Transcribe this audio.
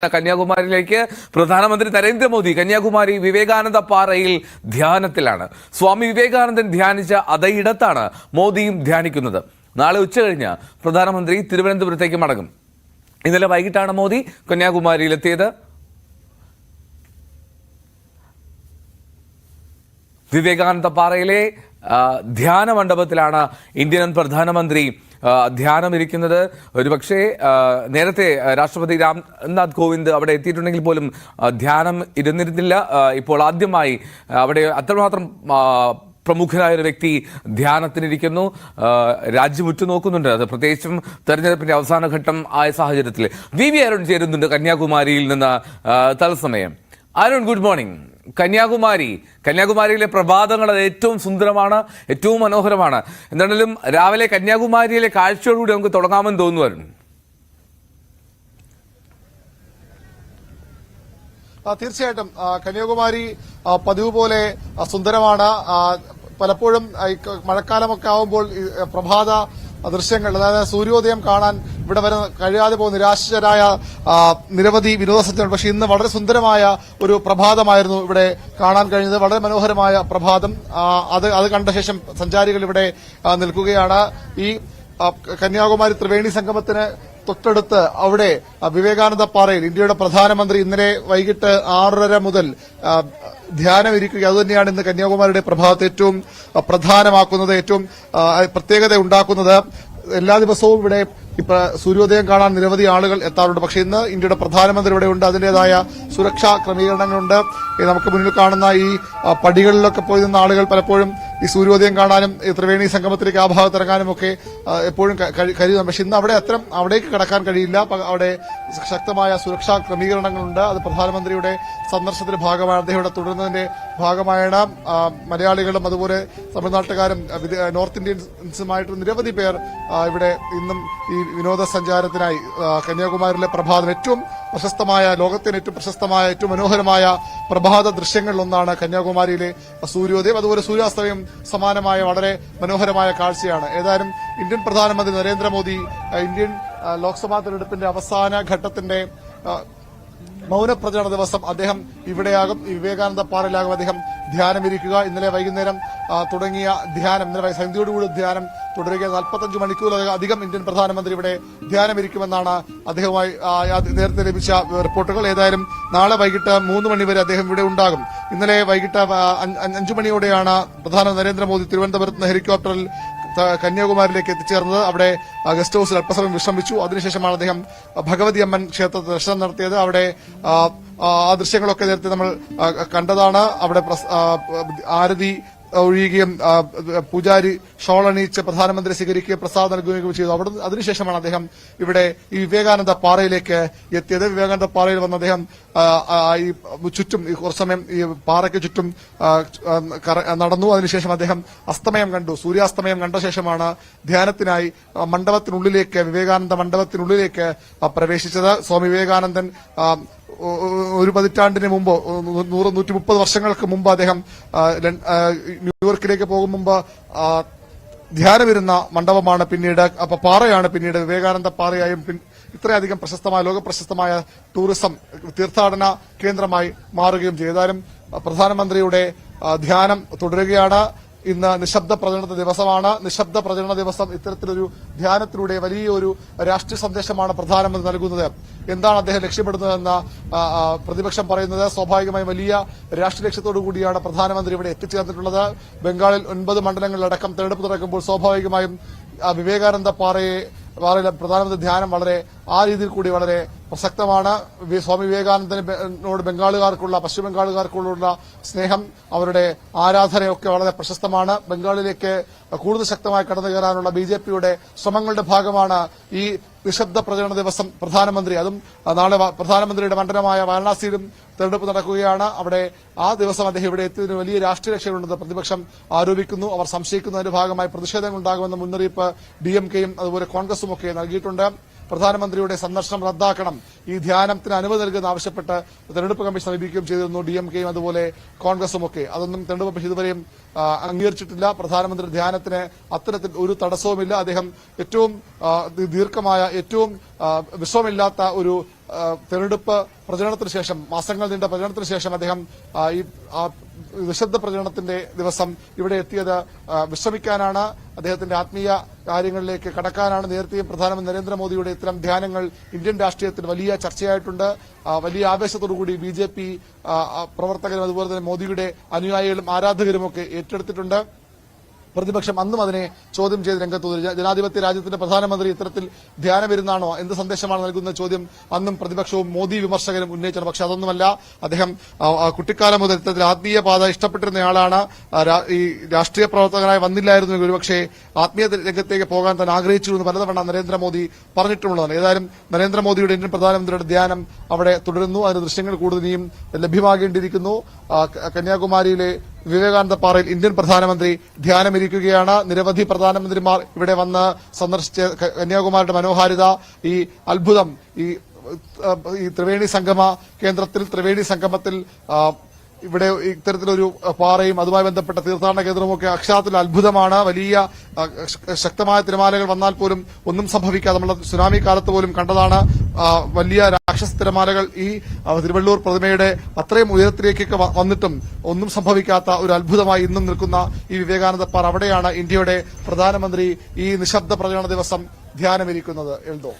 കന്യാകുമാരിയിലേക്ക് പ്രധാനമന്ത്രി നരേന്ദ്രമോദി കന്യാകുമാരി വിവേകാനന്ദ പാറയിൽ ധ്യാനത്തിലാണ്. സ്വാമി വിവേകാനന്ദൻ ധ്യാനിച്ച അതേ ഇടത്താണ് മോദിയും ധ്യാനിക്കുന്നത്. നാളെ ഉച്ചകഴിഞ്ഞ് പ്രധാനമന്ത്രി തിരുവനന്തപുരത്തേക്ക് മടങ്ങും. ഇന്നലെ വൈകിട്ടാണ് മോദി കന്യാകുമാരിയിലെത്തിയത്. വിവേകാനന്ദ പാറയിലെ ധ്യാന മണ്ഡപത്തിലാണ് ഇന്ത്യൻ പ്രധാനമന്ത്രി ധ്യാനമിരിക്കുന്നത്. ഒരുപക്ഷെ നേരത്തെ രാഷ്ട്രപതി രാംനാഥ് കോവിന്ദ് അവിടെ എത്തിയിട്ടുണ്ടെങ്കിൽ പോലും ധ്യാനം ഇരുന്നിരുന്നില്ല. ഇപ്പോൾ ആദ്യമായി അവിടെ അത്രമാത്രം പ്രമുഖനായ ഒരു വ്യക്തി ധ്യാനത്തിനിരിക്കുന്നു. രാജ്യം ഉറ്റുനോക്കുന്നുണ്ട്. അത് പ്രത്യേകിച്ചും തെരഞ്ഞെടുപ്പിന്റെ അവസാന ഘട്ടം ആയ സാഹചര്യത്തിൽ വി അരുൺ ചേരുന്നുണ്ട് കന്യാകുമാരിയിൽ നിന്ന് തത്സമയം. Arun, good morning. കന്യാകുമാരിയിലെ പ്രഭാതങ്ങൾ അത് ഏറ്റവും സുന്ദരമാണ്, ഏറ്റവും മനോഹരമാണ്. എന്താണെങ്കിലും രാവിലെ കന്യാകുമാരിയിലെ കാഴ്ചയോടുകൂടി നമുക്ക് തുടങ്ങാമെന്ന് തോന്നുന്നു അരുൺ. തീർച്ചയായിട്ടും കന്യാകുമാരി പതിവ് പോലെ സുന്ദരമാണ്. പലപ്പോഴും മഴക്കാലമൊക്കെ ആവുമ്പോൾ പ്രഭാത ദൃശ്യങ്ങൾ, അതായത് സൂര്യോദയം കാണാൻ ഇവിടെ വരെ കഴിയാതെ പോകുന്ന നിരാശരായ നിരവധി വിനോദസഞ്ചാരികൾ. പക്ഷേ ഇന്ന് വളരെ സുന്ദരമായ ഒരു പ്രഭാതമായിരുന്നു ഇവിടെ കാണാൻ കഴിഞ്ഞത്. വളരെ മനോഹരമായ പ്രഭാതം. അത് കണ്ട ശേഷം സഞ്ചാരികൾ ഇവിടെ നിൽക്കുകയാണ്. ഈ കന്യാകുമാരി ത്രിവേണി സംഗമത്തിന് തൊട്ടടുത്ത് അവിടെ വിവേകാനന്ദ പാറയിൽ ഇന്ത്യയുടെ പ്രധാനമന്ത്രി ഇന്നലെ വൈകിട്ട് 6:30 മുതൽ ധ്യാനം ഇരിക്കുക. അതുതന്നെയാണ് ഇന്ന് കന്യാകുമാരിയുടെ പ്രഭാതത്തെ ഏറ്റവും പ്രധാനമാക്കുന്നത്, ഏറ്റവും പ്രത്യേകത ഉണ്ടാക്കുന്നത്. എല്ലാ ദിവസവും ഇവിടെ സൂര്യോദയം കാണാൻ നിരവധി ആളുകൾ എത്താറുണ്ട്. പക്ഷേ ഇന്ന് ഇന്ത്യയുടെ പ്രധാനമന്ത്രി ഇവിടെ ഉണ്ട്. അതിന്റേതായ സുരക്ഷാ ക്രമീകരണങ്ങളുണ്ട്. നമുക്ക് മുന്നിൽ കാണുന്ന ഈ പടികളിലൊക്കെ പോയി നിന്ന ആളുകൾ പലപ്പോഴും ഈ സൂര്യോദയം കാണാനും ത്രിവേണി സംഗമത്തിലേക്ക് ആ ഭാഗത്ത് ഇറങ്ങാനും ഒക്കെ എപ്പോഴും കഴിയുന്നു. പക്ഷെ ഇന്ന് അവിടേക്ക് കടക്കാൻ കഴിയില്ല. അവിടെ ശക്തമായ സുരക്ഷാ ക്രമീകരണങ്ങളുണ്ട്. അത് പ്രധാനമന്ത്രിയുടെ സന്ദർശനത്തിന്റെ ഭാഗമാണ്. അദ്ദേഹം ഇവിടെ തുടരുന്നതിന്റെ ഭാഗമായാണ് മലയാളികളും അതുപോലെ തമിഴ്നാട്ടുകാരും നോർത്ത് ഇന്ത്യൻസുമായിട്ട് നിരവധി പേർ ഇവിടെ ഇന്നും ഈ വിനോദസഞ്ചാരത്തിനായി കന്യാകുമാരിയിലെ പ്രഭാതം ഏറ്റവും പ്രശസ്തമായ, ലോകത്തിന് ഏറ്റവും പ്രശസ്തമായ, ഏറ്റവും മനോഹരമായ പ്രഭാത ദൃശ്യങ്ങളിലൊന്നാണ് കന്യാകുമാരിയിലെ സൂര്യോദയം. അതുപോലെ സൂര്യാസ്തമയം സമാനമായ വളരെ മനോഹരമായ കാഴ്ചയാണ്. ഏതായാലും ഇന്ത്യൻ പ്രധാനമന്ത്രി നരേന്ദ്രമോദി ഇന്ത്യൻ ലോക്സഭാ തെരഞ്ഞെടുപ്പിന്റെ അവസാന ഘട്ടത്തിന്റെ മൌനപ്രചരണ ദിവസം അദ്ദേഹം ഇവിടെയാകും. വിവേകാനന്ദ പാറയിലാകും അദ്ദേഹം ധ്യാനമിരിക്കുക. ഇന്നലെ വൈകുന്നേരം തുടങ്ങിയ ധ്യാനം, ഇന്നലെ സന്ധ്യയോടുകൂടി ധ്യാനം തുടരുക. 45 മണിക്കൂറിലധികം ഇന്ത്യൻ പ്രധാനമന്ത്രി ഇവിടെ ധ്യാനമിരിക്കുമെന്നാണ് അദ്ദേഹവുമായി നേരത്തെ ലഭിച്ച റിപ്പോർട്ടുകൾ. ഏതായാലും നാളെ വൈകിട്ട് 3 മണി വരെ അദ്ദേഹം ഇവിടെ ഉണ്ടാകും. ഇന്നലെ വൈകിട്ട് 5 മണിയോടെയാണ് പ്രധാനമന്ത്രി നരേന്ദ്രമോദി തിരുവനന്തപുരത്ത് നിന്ന് ഹെലികോപ്റ്ററിൽ കന്യാകുമാരിയിലേക്ക് എത്തിച്ചേർന്നത്. അവിടെ ഗസ്റ്റ് ഹൌസിൽ അല്പസമയം വിശ്രമിച്ചു. അതിനുശേഷമാണ് അദ്ദേഹം ഭഗവതി അമ്മൻ ക്ഷേത്രത്തിൽ ദർശനം നടത്തിയത്. അവിടെ ആ ദൃശ്യങ്ങളൊക്കെ നേരത്തെ നമ്മൾ കണ്ടതാണ്. അവിടെ ആരതി ഒഴിയുകയും പൂജാരി ഷോൾ അണിയിച്ച് പ്രധാനമന്ത്രി സ്വീകരിക്കുകയും പ്രസാദം നൽകുകയും ചെയ്തു. അതിനുശേഷമാണ് അദ്ദേഹം ഇവിടെ ഈ വിവേകാനന്ദ പാറയിലേക്ക് എത്തിയത്. വിവേകാനന്ദ പാറയിൽ വന്ന് അദ്ദേഹം ഈ ചുറ്റും കുറച്ചു സമയം ഈ പാറയ്ക്ക് ചുറ്റും നടന്നു. അതിനുശേഷം അദ്ദേഹം അസ്തമയം കണ്ടു. സൂര്യാസ്തമയം കണ്ട ശേഷമാണ് ധ്യാനത്തിനായി മണ്ഡപത്തിനുള്ളിലേക്ക്, വിവേകാനന്ദ മണ്ഡപത്തിനുള്ളിലേക്ക് പ്രവേശിച്ചത്. സ്വാമി വിവേകാനന്ദൻ ഒരു പതിറ്റാണ്ടിന് മുമ്പ്, 130 വർഷങ്ങൾക്ക് മുമ്പ് അദ്ദേഹം ന്യൂയോർക്കിലേക്ക് പോകും മുമ്പ് ധ്യാനമിരുന്ന മണ്ഡപമാണ് പിന്നീട്, പാറയാണ് പിന്നീട് വിവേകാനന്ദ പാറയായും ഇത്രയധികം പ്രശസ്തമായ, ലോകപ്രശസ്തമായ ടൂറിസം തീർത്ഥാടന കേന്ദ്രമായി മാറുകയും ചെയ്തു. ഏതായാലും പ്രധാനമന്ത്രിയുടെ ധ്യാനം തുടരുകയാണ്. ഇന്ന് നിശബ്ദ പ്രചരണ ദിവസമാണ്. നിശബ്ദ പ്രചരണ ദിവസം ഇത്തരത്തിലൊരു ധ്യാനത്തിലൂടെ വലിയൊരു രാഷ്ട്രീയ സന്ദേശമാണ് പ്രധാനമന്ത്രി നൽകുന്നത്. എന്താണ് അദ്ദേഹം ലക്ഷ്യപ്പെടുന്നതെന്ന പ്രതിപക്ഷം പറയുന്നത്. സ്വാഭാവികമായും വലിയ രാഷ്ട്രീയ ലക്ഷ്യത്തോടു കൂടിയാണ് പ്രധാനമന്ത്രി ഇവിടെ എത്തിച്ചേർന്നിട്ടുള്ളത്. ബംഗാളിൽ 9 മണ്ഡലങ്ങളിലടക്കം തെരഞ്ഞെടുപ്പ് നടക്കുമ്പോൾ സ്വാഭാവികമായും വിവേകാനന്ദ പാറയിലെ പ്രധാനമന്ത്രി ധ്യാനം ആ രീതിയിൽ കൂടി വളരെ പ്രസക്തമാണ്. സ്വാമി വിവേകാനന്ദനോട് പശ്ചിമ ബംഗാളുകാർക്കുള്ള സ്നേഹം, അവരുടെ ആരാധനയൊക്കെ വളരെ പ്രശസ്തമാണ്. ബംഗാളിലേക്ക് കൂടുതൽ ശക്തമായി കടന്നു കയറാനുള്ള BJPയുടെ ശ്രമങ്ങളുടെ ഭാഗമാണ് ഈ നിശബ്ദ പ്രചരണ ദിവസം പ്രധാനമന്ത്രി. അതും നാളെ പ്രധാനമന്ത്രിയുടെ മണ്ഡലമായ വാരണാസിയിലും തെരഞ്ഞെടുപ്പ് നടക്കുകയാണ്. അവിടെ ആ ദിവസം അദ്ദേഹം ഇവിടെ എത്തിയതിന് വലിയ രാഷ്ട്രീയ ലക്ഷ്യങ്ങളുണ്ടെന്ന് പ്രതിപക്ഷം ആരോപിക്കുന്നു. അവർ സംശയിക്കുന്നതിന്റെ ഭാഗമായി പ്രതിഷേധങ്ങൾ ഉണ്ടാകുമെന്ന മുന്നറിയിപ്പ് DMKയും അതുപോലെ കോൺഗ്രസും ഒക്കെ നൽകിയിട്ടുണ്ട്. പ്രധാനമന്ത്രിയുടെ സന്ദർശനം റദ്ദാക്കണം, ഈ ധ്യാനത്തിന് അനുമതി നൽകുന്ന ആവശ്യപ്പെട്ട് തെരഞ്ഞെടുപ്പ് കമ്മീഷൻ സമീപിക്കുകയും ചെയ്തിരുന്നു DMKയും അതുപോലെ കോൺഗ്രസും ഒക്കെ. അതൊന്നും തെരഞ്ഞെടുപ്പ് കമ്മീഷൻ ഇതുവരെയും അംഗീകരിച്ചിട്ടില്ല. പ്രധാനമന്ത്രി ധ്യാനത്തിന് അത്തരത്തിൽ ഒരു തടസ്സവുമില്ല. അദ്ദേഹം ഏറ്റവും ദീർഘമായ, ഏറ്റവും വിശ്രമമില്ലാത്ത ഒരു തെരഞ്ഞെടുപ്പ് പ്രചരണത്തിന് ശേഷം മാസങ്ങൾ നീണ്ട പ്രചരണത്തിന് ശേഷം അദ്ദേഹം ഈ നിശബ്ദ പ്രചരണത്തിന്റെ ദിവസം ഇവിടെ എത്തിയത് വിശ്രമിക്കാനാണ്, അദ്ദേഹത്തിന്റെ ആത്മീയ കാര്യങ്ങളിലേക്ക് കടക്കാനാണ്. നേരത്തെയും പ്രധാനമന്ത്രി നരേന്ദ്രമോദിയുടെ ഇത്തരം ധ്യാനങ്ങൾ ഇന്ത്യൻ രാഷ്ട്രീയത്തിൽ വലിയ ചർച്ചയായിട്ടുണ്ട്. വലിയ ആവേശത്തോടുകൂടി BJP പ്രവർത്തകരും അതുപോലെ തന്നെ മോദിയുടെ അനുയായികളും ആരാധകരുമൊക്കെ ഏറ്റെടുത്തിട്ടുണ്ട്. പ്രതിപക്ഷം അന്നും അതിനെ ചോദ്യം ചെയ്ത് രംഗത്ത് വന്നു. ജനാധിപത്യ രാജ്യത്തിന്റെ പ്രധാനമന്ത്രി ഇത്തരത്തിൽ ധ്യാനമിരുന്നാണോ, എന്ത് സന്ദേശമാണ് നൽകുന്ന ചോദ്യം അന്നും പ്രതിപക്ഷവും മോദി വിമർശകരും ഉന്നയിച്ചത്. പക്ഷെ അതൊന്നുമല്ല, അദ്ദേഹം കുട്ടിക്കാലം മുതൽ ഇത്തരത്തിൽ ആത്മീയ പാത ഇഷ്ടപ്പെട്ടിരുന്നയാളാണ്. ഈ രാഷ്ട്രീയ പ്രവർത്തകനായി വന്നില്ലായിരുന്നു ഒരുപക്ഷെ ആത്മീയ രംഗത്തേക്ക് പോകാൻ താൻ ആഗ്രഹിച്ചിരുന്നു പലതവണ നരേന്ദ്രമോദി പറഞ്ഞിട്ടുള്ളതാണ്. ഏതായാലും നരേന്ദ്രമോദിയുടെ ഇന്ത്യൻ പ്രധാനമന്ത്രിയുടെ ധ്യാനം അവിടെ തുടരുന്നു. അതിന്റെ ദൃശ്യങ്ങൾ കൂടുതൽ ഇനിയും ലഭ്യമാകേണ്ടിയിരിക്കുന്നു. കന്യാകുമാരിയിലെ വിവേകാനന്ദ പാറയിൽ ഇന്ത്യൻ പ്രധാനമന്ത്രി ധ്യാനമിരിക്കുകയാണ്. നിരവധി പ്രധാനമന്ത്രിമാർ ഇവിടെ വന്ന് സന്ദർശിച്ച് കന്യാകുമാരിയുടെ മനോഹാരിത, ഈ അത്ഭുതം, ഈ ത്രിവേണി സംഗമ കേന്ദ്രത്തിൽ, ത്രിവേണി സംഗമത്തിൽ ഇവിടെ ഇത്തരത്തിലൊരു പാറയും അതുമായി ബന്ധപ്പെട്ട തീർത്ഥാടന കേന്ദ്രവുമൊക്കെ അക്ഷരാത്തിൽ അത്ഭുതമാണ്. വലിയ ശക്തമായ തിരമാലകൾ വന്നാൽ പോലും ഒന്നും സംഭവിക്കാതെ, നമ്മൾ സുനാമി കാലത്ത് പോലും കണ്ടതാണ്, വലിയ രാക്ഷസ തിരമാലകൾ ഈ തിരുവള്ളൂർ പ്രതിമയുടെ അത്രയും ഉയരത്തിലേക്കൊക്കെ വന്നിട്ടും ഒന്നും സംഭവിക്കാത്ത ഒരു അത്ഭുതമായി ഇന്നും നിൽക്കുന്ന ഈ വിവേകാനന്ദ പാറ, അവിടെയാണ് ഇന്ത്യയുടെ പ്രധാനമന്ത്രി ഈ നിശബ്ദ പ്രചരണ ദിവസം ധ്യാനമിരിക്കുന്നത്. എൽദോ.